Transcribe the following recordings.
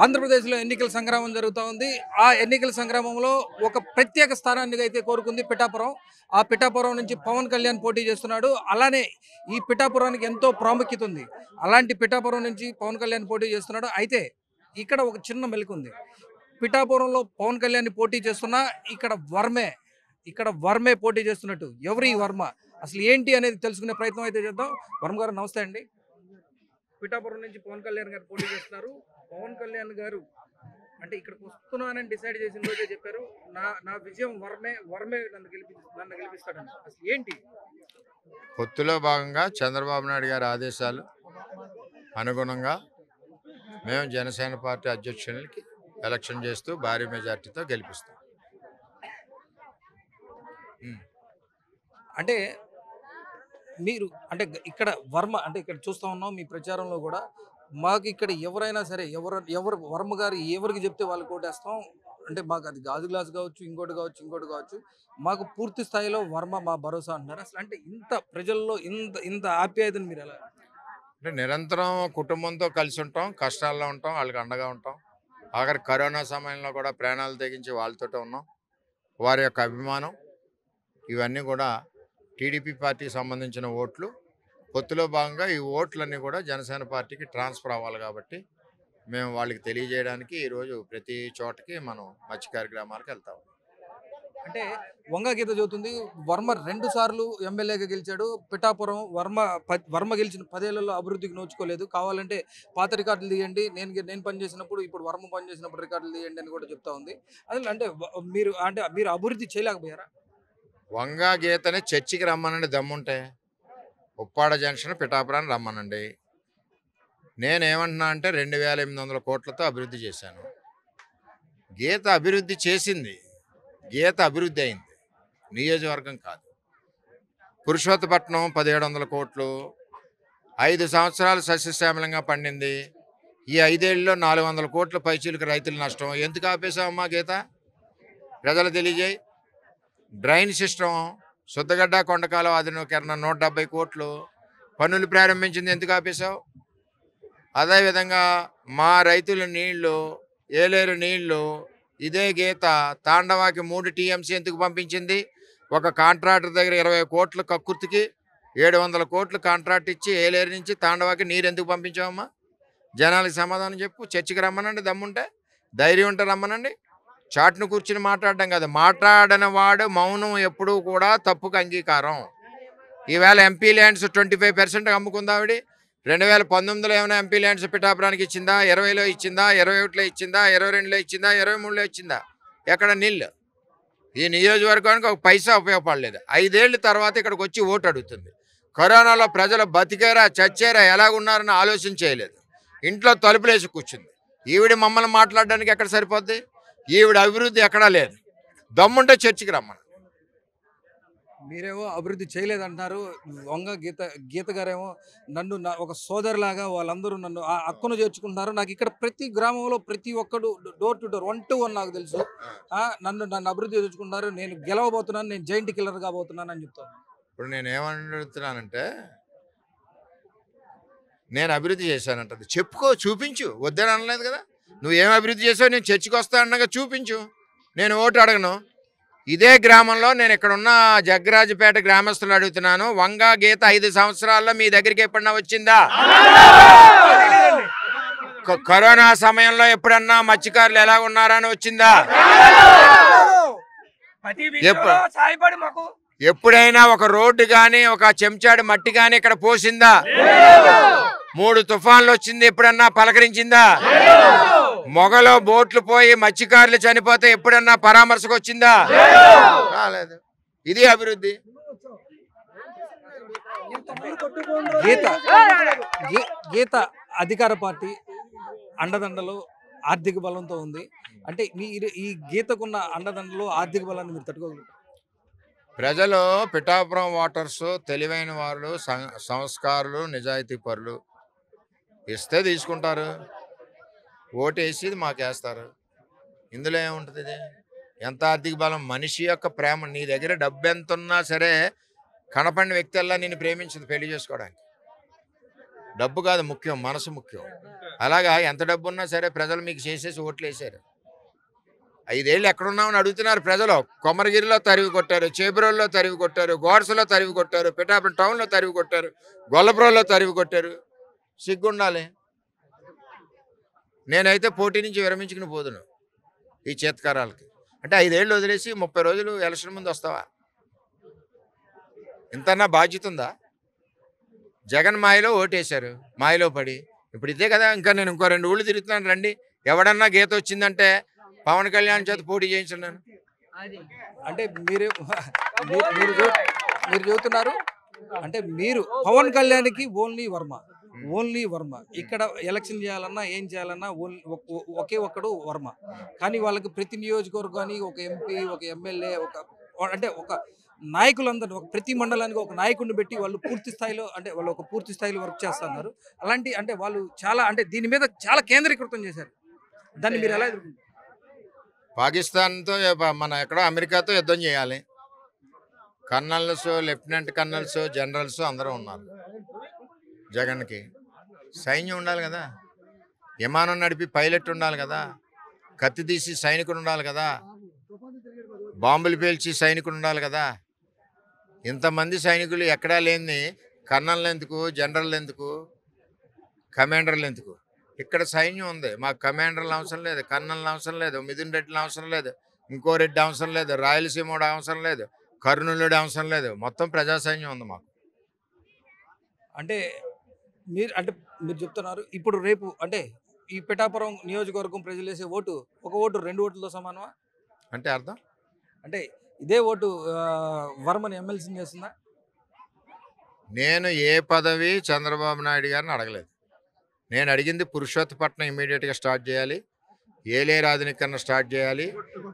ఆంధ్రప్రదేశ్లో ఎన్నికల సంగ్రామం జరుగుతూ ఉంది. ఆ ఎన్నికల సంగ్రామంలో ఒక ప్రత్యేక స్థానాన్ని అయితే కోరుకుంది పిఠాపురం. ఆ పిఠాపురం నుంచి పవన్ కళ్యాణ్ పోటీ చేస్తున్నాడు. అలానే ఈ పిఠాపురానికి ఎంతో ప్రాముఖ్యత ఉంది. అలాంటి పిఠాపురం నుంచి పవన్ కళ్యాణ్ పోటీ చేస్తున్నాడు. అయితే ఇక్కడ ఒక చిన్న మెలిక ఉంది. పిఠాపురంలో పవన్ కళ్యాణ్ పోటీ చేస్తున్నా ఇక్కడ వర్మే పోటీ చేస్తున్నట్టు. ఎవరు ఈ వర్మ, అసలు ఏంటి అనేది తెలుసుకునే ప్రయత్నం అయితే చేద్దాం. వర్మ గారు నమస్తే అండి. పిఠాపురం నుంచి పవన్ కళ్యాణ్ గారు పోటీ చేస్తున్నారు. పవన్ కళ్యాణ్ గారు అంటే ఇక్కడికి వస్తున్నానని డిసైడ్ చేసిన రోజే చెప్పారు, నా నా విజయం వర్మే నన్ను గెలిపిస్తాడని. అసలు ఏంటి? పొత్తులో భాగంగా చంద్రబాబు నాయుడు గారి ఆదేశాలు అనుగుణంగా మేము జనసేన పార్టీ అధ్యక్షునికి ఎలక్షన్ చేస్తూ భారీ మెజార్టీతో గెలిపిస్తాం. అంటే మీరు అంటే ఇక్కడ వర్మ అంటే ఇక్కడ చూస్తూ ఉన్నాం మీ ప్రచారంలో కూడా, మాకు ఇక్కడ ఎవరైనా సరే ఎవరు వర్మ గారు ఎవరికి చెప్తే వాళ్ళు కోటేస్తాం, అంటే మాకు అది గాజు గ్లాస్ కావచ్చు, ఇంకోటి కావచ్చు, మాకు పూర్తి స్థాయిలో వర్మ మా భరోసా అంటున్నారు. అసలు అంటే ఇంత ప్రజల్లో ఇంత ఇంత ఆప్యాయతను మీరు ఎలా? అంటే నిరంతరం కుటుంబంతో కలిసి ఉంటాం, కష్టాల్లో ఉంటాం, వాళ్ళకి అండగా ఉంటాం. ఆఖరి కరోనా సమయంలో కూడా ప్రాణాలు తెగించి వాళ్ళతోటే ఉన్నాం. వారి యొక్క అభిమానం ఇవన్నీ కూడా టీడీపీ పార్టీకి సంబంధించిన ఓట్లు. పొత్తులో భాగంగా ఈ ఓట్లన్నీ కూడా జనసేన పార్టీకి ట్రాన్స్ఫర్ అవ్వాలి కాబట్టి మేము వాళ్ళకి తెలియజేయడానికి ఈరోజు ప్రతి చోటకి మనం మత్స్యకార గ్రామాలకు వెళ్తాం. అంటే వంగ గీత చదువుతుంది, వర్మ 2 సార్లు ఎమ్మెల్యేగా గెలిచాడు. పిఠాపురం వర్మ గెలిచిన 10 ఏళ్లలో అభివృద్ధికి నోచుకోలేదు. కావాలంటే పాత రికార్డులు తీయండి, నేను పనిచేసినప్పుడు ఇప్పుడు వర్మ పనిచేసినప్పుడు రికార్డులు తీయండి అని కూడా చెప్తా ఉంది. అసలు అంటే మీరు అభివృద్ధి చేయలేకపోయారా? వంగా గీతని చర్చికి రమ్మనండి దమ్ముంటే, ఉప్పాడ జంక్షన్ పిఠాపురాన్ని రమ్మనండి. నేనేమంటున్నా అంటే 2800 కోట్లతో అభివృద్ధి చేశాను. గీత అభివృద్ధి చేసింది, గీత అభివృద్ధి అయింది, నియోజకవర్గం కాదు. పురుషోత్తపట్నం 1700 కోట్లు, 5 సంవత్సరాలు సస్యశ్యామలంగా పండింది. ఈ 5 ఏళ్ళలో 400 కోట్ల పైచీలకు రైతుల నష్టం. ఎందుకు ఆపేశావమ్మా గీత? ప్రజలు తెలియజేయి. డ్రైన్ సిస్టమ్ శుద్ధగడ్డ కొండకాలం ఆధునీకరణ 170 కోట్లు పనులు ప్రారంభించింది, ఎందుకు ఆపేశావు? అదేవిధంగా మా రైతుల నీళ్లు, ఏలేరు నీళ్లు ఇదే గీత తాండవాకి 3 TMC ఎందుకు పంపించింది? ఒక కాంట్రాక్టర్ దగ్గర 20 కోట్ల కక్కుర్తికి 700 కోట్లు కాంట్రాక్ట్ ఇచ్చి ఏలేరు నుంచి తాండవాకి నీరు ఎందుకు పంపించావమ్మా? జనాలకు సమాధానం చెప్పు. చర్చికి రమ్మనండి దమ్ముంటే, ధైర్యం ఉంటే రమ్మనండి. చాటును కూర్చుని మాట్లాడడం కాదు, మాట్లాడని వాడు మౌనం ఎప్పుడూ కూడా తప్పుకు అంగీకారం. ఈవేళ ఎంపీ ల్యాండ్స్ 25% అమ్ముకుందా ఆవిడ. 2019లో ఏమైనా ఎంపీ ల్యాండ్స్ పిఠాపురానికి ఇచ్చిందా? 20లో ఇచ్చిందా? 21లో ఇచ్చిందా? 22లో ఇచ్చిందా? 23లో ఇచ్చిందా? ఎక్కడ నీళ్ళు? ఈ నియోజకవర్గానికి ఒక పైసా ఉపయోగపడలేదు. 5 ఏళ్ళ తర్వాత ఇక్కడికి వచ్చి ఓటు అడుగుతుంది. కరోనాలో ప్రజలు బతికారా చచ్చారా ఎలాగున్నారని ఆలోచన చేయలేదు. ఇంట్లో తలుపులేసి కూర్చుంది. ఈవిడ మమ్మల్ని మాట్లాడడానికి ఎక్కడ సరిపోద్ది? ఈవిడ అభివృద్ధి ఎక్కడా లేదు. దమ్ముంటే చర్చికి రమ్మను. మీరేమో అభివృద్ధి చేయలేదంటున్నారు. వంగ గీత గారేమో ఒక సోదరులాగా వాళ్ళందరూ నన్ను ఆ అక్కును చేర్చుకుంటున్నారు. నాకు ఇక్కడ ప్రతి గ్రామంలో ప్రతి ఒక్కడు డోర్ టు డోర్ 1 to 1 నాకు తెలుసు. నన్ను అభివృద్ధి చేర్చుకుంటున్నారు. నేను గెలవబోతున్నాను, నేను జైంట్ కిల్లర్ కాబోతున్నాను అని చెప్తాను. ఇప్పుడు నేను ఏమంటున్నానంటే, నేను అభివృద్ధి చేశానంటది చెప్పుకో, చూపించు. వద్దని అనలేదు కదా. నువ్వేం అభివృద్ధి చేసావు? నేను చర్చికి వస్తా అన్నగా చూపించు. నేను ఓటు అడగను. ఇదే గ్రామంలో నేను ఇక్కడ ఉన్న జగ్గరాజుపేట గ్రామస్తులు అడుగుతున్నాను, వంగా గీత 5 సంవత్సరాల్లో మీ దగ్గరికి ఎప్పుడన్నా వచ్చిందా? కరోనా సమయంలో ఎప్పుడన్నా మత్స్యకారులు ఎలా ఉన్నారని వచ్చిందా? ఎప్పుడైనా ఒక రోడ్డు కానీ ఒక చెంచాడు మట్టి కానీ ఇక్కడ పోసిందా? 3 తుఫాన్లు వచ్చింది, ఎప్పుడన్నా పలకరించిందా? మొగలో బోట్లు పోయి మత్స్యకారులు చనిపోతే ఎప్పుడన్నా పరామర్శకు వచ్చిందా? రాలేదు. ఇది అభివృద్ధి. గీత అధికార పార్టీ అండదండలు ఆర్థిక బలంతో ఉంది. అంటే ఈ గీతకున్న అండదండలు ఆర్థిక బలాన్ని మీరు తట్టుకోగలుగుతారు? ప్రజలు పిఠాపురం ఓటర్స్ తెలివైన వాళ్ళు, సంస్కారులు, నిజాయితీ పరులు. ఇస్తే తీసుకుంటారు, ఓటేసి మాకేస్తారు. ఇందులో ఏముంటుంది? ఇది ఎంత ఆర్థిక బలం? మనిషి యొక్క ప్రేమ. నీ దగ్గర డబ్బు ఎంత ఉన్నా సరే కనపడిన వ్యక్తి అలా నేను ప్రేమించింది పెళ్లి చేసుకోవడానికి. డబ్బు కాదు ముఖ్యం, మనసు ముఖ్యం. అలాగా ఎంత డబ్బు ఉన్నా సరే ప్రజలు మీకు చేసేసి ఓట్లు వేసారు. 5 ఏళ్ళు ఎక్కడున్నామని అడుగుతున్నారు ప్రజలు. కొమరగిరిలో తరివి కొట్టారు, చేబ్రోల్లో తరివి కొట్టారు, గోడ్సలో తరివి కొట్టారు, పిఠాపురం టౌన్లో తరివి కొట్టారు, గొల్లపురంలో తరివి కొట్టారు. సిగ్గుండాలి. నేనైతే పోటీ నుంచి విరమించుకుని పోదును ఈ చేత్కారాలకి. అంటే 5 ఏళ్ళు వదిలేసి 30 రోజులు ఎలక్షన్ ముందు వస్తావా? ఇంతన్నా బాధ్యత ఉందా? జగన్ మాయలో ఓటేశారు, మాయలో పడి. ఇప్పుడు ఇదే కదా, ఇంకా నేను ఇంకో 2 ఊళ్ళు తిరుగుతున్నాను రండి. ఎవడన్నా గీత వచ్చిందంటే పవన్ కళ్యాణ్ చేత పోటీ చేయించున్నాను. అంటే మీరు చెబుతున్నారు అంటే మీరు పవన్ కళ్యాణ్కి ఓన్లీ వర్మ ఇక్కడ ఎలక్షన్ చేయాలన్నా ఏం చేయాలన్నా ఒకే ఒక్కడు వర్మ. కానీ వాళ్ళకి ప్రతి నియోజకవర్గానికి ఒక ఎంపీ, ఒక ఎమ్మెల్యే, ఒక నాయకులందరూ ప్రతి మండలానికి ఒక నాయకుడిని పెట్టి వాళ్ళు పూర్తి స్థాయిలో వర్క్ చేస్తున్నారు. అలాంటి అంటే వాళ్ళు చాలా దీని మీద చాలా కేంద్రీకృతం చేశారు. దాన్ని మీరు ఎలా ఎదుర్కొంటారు? పాకిస్తాన్తో మన ఎక్కడో అమెరికాతో యుద్ధం చేయాలి. కర్నల్స్, లెఫ్టినెంట్ కర్నల్స్, జనరల్స్ అందరూ ఉన్నారు. జగన్కి సైన్యం ఉండాలి కదా, విమానం నడిపి పైలట్ ఉండాలి కదా, కత్తి తీసి సైనికుడు ఉండాలి కదా, బాంబులు పేల్చి సైనికుడు ఉండాలి కదా. ఇంతమంది సైనికులు ఎక్కడా లేని కర్నల్ ఎందుకు, జనరల్ ఎందుకు, కమాండర్లు ఎందుకు? ఇక్కడ సైన్యం ఉంది. మాకు కమాండర్లు అవసరం లేదు, కర్నల్ అవసరం లేదు, మిథున్ రెడ్డిలు అవసరం లేదు, ఇంకో రెడ్డి అవసరం లేదు, రాయలసీమోడు అవసరం లేదు, కర్నూలుడు అవసరం లేదు. మొత్తం ప్రజా సైన్యం ఉంది మాకు. అంటే మీరు చెప్తున్నారు ఇప్పుడు రేపు ఈ పిఠాపురం నియోజకవర్గం ప్రజలు వేసే ఓటు ఒక ఓటు 2 ఓట్లతో సమానమా? అంటే అర్థం అంటే ఇదే ఓటు వర్మని ఎమ్మెల్సీ చేస్తుందా? నేను ఏ పదవి చంద్రబాబు నాయుడు గారిని అడగలేదు. నేను అడిగింది పురుషోత్తపట్నం ఇమీడియట్గా స్టార్ట్ చేయాలి, ఏలేరు ఆధునీకరణ స్టార్ట్ చేయాలి,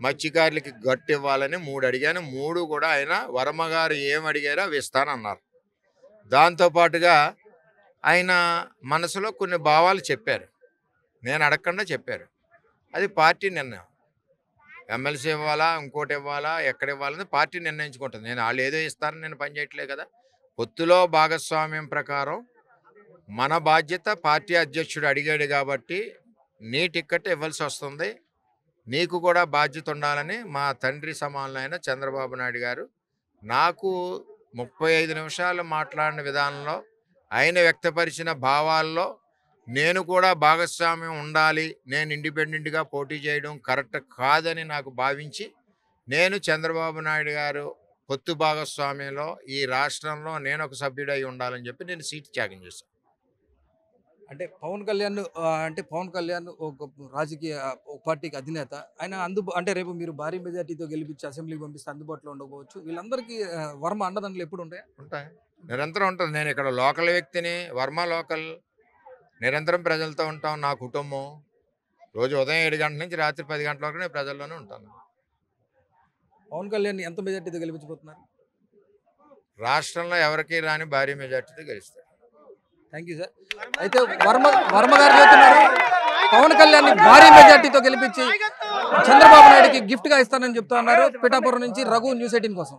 మత్స్యకారులకి గట్టు ఇవ్వాలని 3 అడిగాను. 3 కూడా ఆయన వర్మ గారు ఏం అడిగారో అవి ఇస్తానన్నారు. దాంతోపాటుగా ఆయన మనసులో కొన్ని భావాలు చెప్పారు, నేను అడగకుండా చెప్పారు. అది పార్టీ నిర్ణయం. ఎమ్మెల్సీ ఇవ్వాలా, ఇంకోటి ఇవ్వాలా, ఎక్కడ ఇవ్వాలని పార్టీ నిర్ణయించుకుంటుంది. నేను వాళ్ళు ఏదో ఇస్తారని నేను పనిచేయట్లే కదా. పొత్తులో భాగస్వామ్యం ప్రకారం మన బాధ్యత పార్టీ అధ్యక్షుడు అడిగాడు కాబట్టి నీ టిక్కెట్ ఇవ్వాల్సి వస్తుంది, నీకు కూడా బాధ్యత ఉండాలని మా తండ్రి సమానులైన చంద్రబాబు నాయుడు గారు నాకు 35 నిమిషాలు మాట్లాడిన విధానంలో ఆయన వ్యక్తపరిచిన భావాల్లో నేను కూడా భాగస్వామ్యం ఉండాలి, నేను ఇండిపెండెంట్గా పోటీ చేయడం కరెక్ట్ కాదని నాకు భావించి నేను చంద్రబాబు నాయుడు గారు పొత్తు భాగస్వామ్యంలో ఈ రాష్ట్రంలో నేను ఒక సభ్యుడై ఉండాలని చెప్పి నేను సీటు త్యాగం చేశాను. అంటే పవన్ కళ్యాణ్ ఒక రాజకీయ పార్టీకి అధినేత. ఆయన రేపు మీరు భారీ మెజార్టీతో గెలిపించి అసెంబ్లీకి పంపిస్తే అందుబాటులో ఉండకపోవచ్చు. వీళ్ళందరికీ వర్మ అండదండలు ఎప్పుడు ఉంటాయి? నిరంతరం ఉంటుంది. నేను ఇక్కడ లోకల్ వ్యక్తిని, వర్మ లోకల్, నిరంతరం ప్రజలతో ఉంటాం. నా కుటుంబం రోజు ఉదయం 7 గంటల నుంచి రాత్రి 10 గంటల వరకు నేను ప్రజల్లోనే ఉంటాను. పవన్ కళ్యాణ్ ఎంత మెజార్టీతో గెలిపించబోతున్నారు? రాష్ట్రంలో ఎవరికి రాని భారీ మెజార్టీతో గెలుస్తారు. Thank you sir. అయితే వర్మ గారు చెబుతున్నారు పవన్ కళ్యాణ్ భారీ మెజార్టీతో గెలిపించి చంద్రబాబు నాయుడుకి గిఫ్ట్గా ఇస్తానని చెప్తా ఉన్నారు. పిఠాపురం నుంచి రఘు, న్యూస్ 18 కోసం.